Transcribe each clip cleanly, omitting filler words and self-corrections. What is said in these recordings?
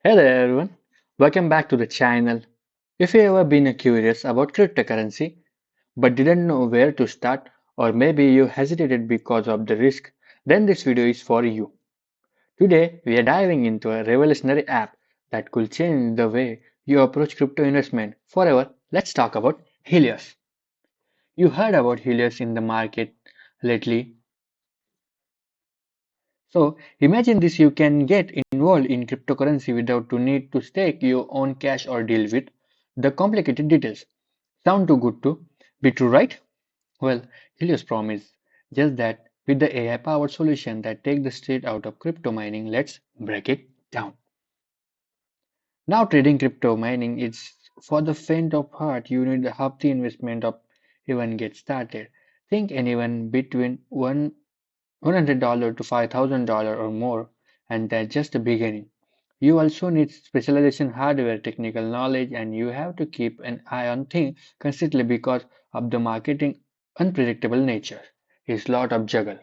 Hey there everyone, welcome back to the channel. If you ever been curious about cryptocurrency but didn't know where to start, or maybe you hesitated because of the risk, then this video is for you. Today we are diving into a revolutionary app that could change the way you approach crypto investment forever. Let's talk about Helios. You heard about Helios in the market lately. So imagine this, you can get involved in cryptocurrency without to need to stake your own cash or deal with the complicated details. Sound too good to be true, right? Well, Helios promise just that with the AI powered solution that take the state out of crypto mining. Let's break it down. Now trading crypto mining is for the faint of heart. You need half the investment of even get started. Think anyone between $100 to $5,000 or more, and that's just the beginning. You also need specialization hardware, technical knowledge, and you have to keep an eye on things constantly because of the marketing unpredictable nature. It's lot of juggle.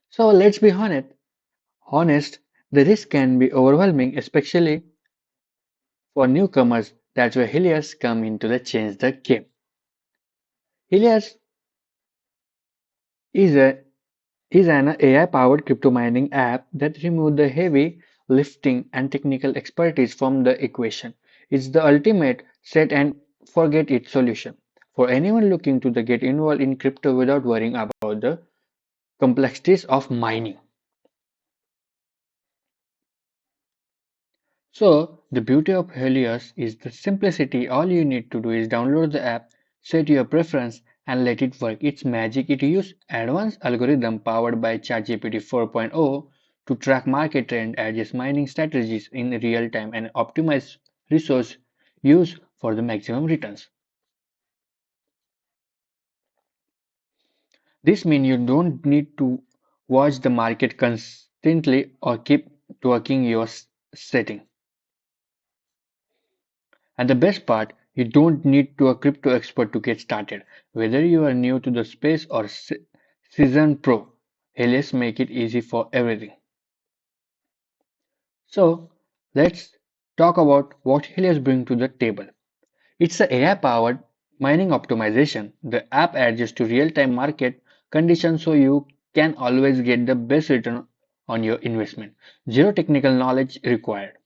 So let's be honest, the risk can be overwhelming, especially for newcomers. That's where Helios come into the change the game. Helios is a is an AI-powered crypto mining app that removes the heavy lifting and technical expertise from the equation. It's the ultimate set and forget it solution for anyone looking to get involved in crypto without worrying about the complexities of mining. So the beauty of Helios is the simplicity. All you need to do is download the app, set your preference, and let it work. It's magic. It uses advanced algorithm powered by ChatGPT 4.0 to track market trend, adjust mining strategies in real time, and optimize resource use for the maximum returns. This means you don't need to watch the market constantly or keep tweaking your setting. And the best part, you don't need to a crypto expert to get started. Whether you are new to the space or seasoned pro, Helios make it easy for everything. So let's talk about what Helios bring to the table. It's a AI-powered mining optimization. The app adjusts to real-time market conditions so you can always get the best return on your investment. Zero technical knowledge required.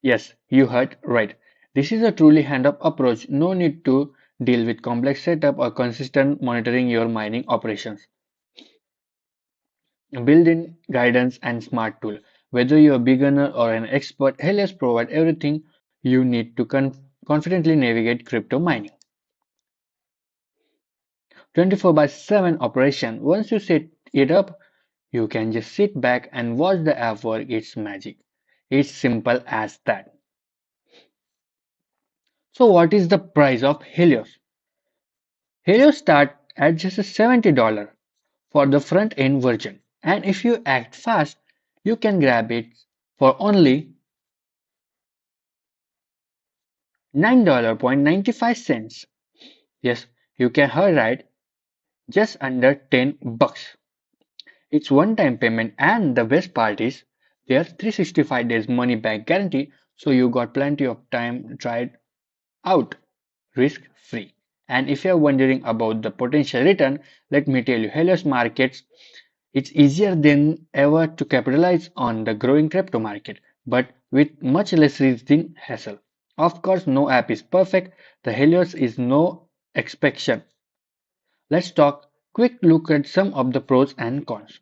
Yes, you heard right. This is a truly hand-up approach. No need to deal with complex setup or consistent monitoring your mining operations. Built-in guidance and smart tool. Whether you're a beginner or an expert, Helios provide everything you need to confidently navigate crypto mining. 24 by 7 operation. Once you set it up, you can just sit back and watch the app work its magic. It's simple as that. So what is the price of Helios? Helios start at just $70 for the front-end version, and if you act fast, you can grab it for only $9.95. Yes, you can hear right, just under 10 bucks. It's one-time payment, and the best part is there's 365 days money back guarantee, so you got plenty of time to try it out risk-free. And if you're wondering about the potential return, let me tell you, Helios markets it's easier than ever to capitalize on the growing crypto market, but with much less risk than hassle. Of course, no app is perfect. The Helios is no exception. Let's talk quick look at some of the pros and cons.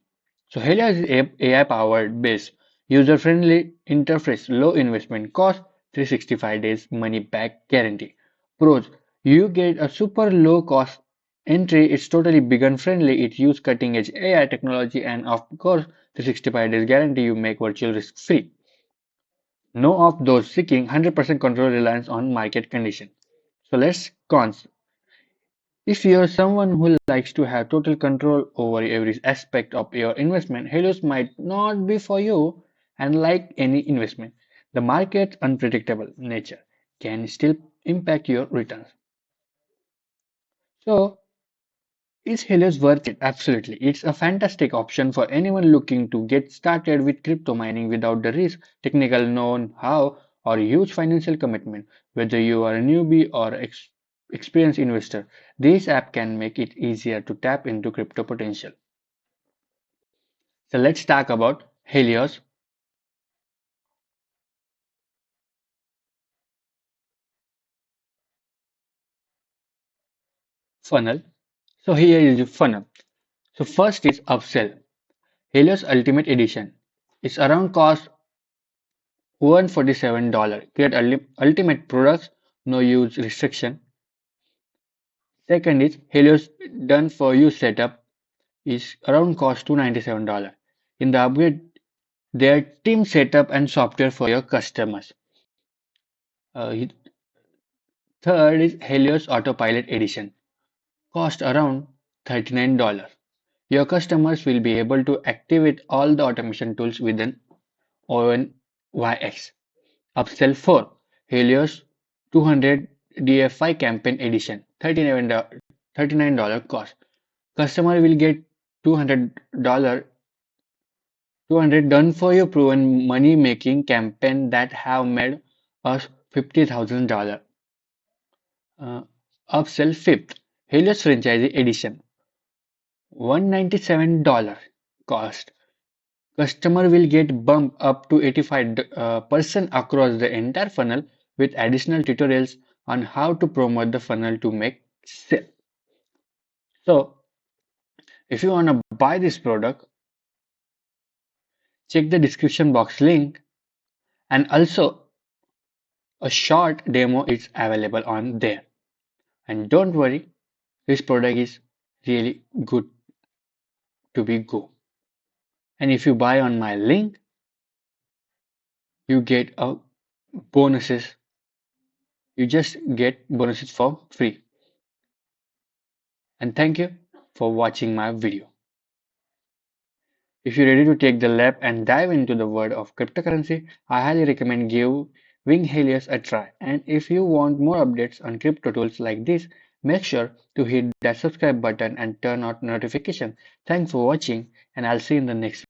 So Helios is AI-powered base, user-friendly interface, low investment cost, 365 days money back guarantee. Pros: you get a super low cost entry, it's totally beginner friendly, it uses cutting edge AI technology, and of course 365 days guarantee you make virtual risk free. No of those seeking 100% control reliance on market condition. So let's cons. If you're someone who likes to have total control over every aspect of your investment, Helios might not be for you. And like any investment, the market's unpredictable nature can still impact your returns. So Is Helios worth it? Absolutely. It's a fantastic option for anyone looking to get started with crypto mining without the risk, technical know-how, or huge financial commitment. Whether you are a newbie or experienced investor, this app can make it easier to tap into crypto potential. So let's talk about Helios funnel. So here is the funnel. So first is upsell. Helios Ultimate Edition. It's around cost $147. Get ultimate products, no use restriction. Second is Helios done for you setup is around cost $297. In the upgrade, their team setup and software for your customers. Uh, Third is Helios Autopilot Edition. Cost around $39. Your customers will be able to activate all the automation tools within ONYX. Upsell 4 Helios 200 DFI Campaign Edition $39 cost. Customer will get $200 done for your proven money making campaign that have made us $50,000. Uh, Upsell 5th Helios Franchise Edition $197 cost. Customer will get bumped up to 85% across the entire funnel with additional tutorials on how to promote the funnel to make sale. So, if you want to buy this product, check the description box link, and also a short demo is available on there. And don't worry, this product is really good to be go. And if you buy on my link, you get a bonuses. You just get bonuses for free. And thank you for watching my video. If you're ready to take the leap and dive into the world of cryptocurrency, I highly recommend giving Helios a try. And if you want more updates on crypto tools like this, make sure to hit that subscribe button and turn on notification. Thanks for watching, and I'll see you in the next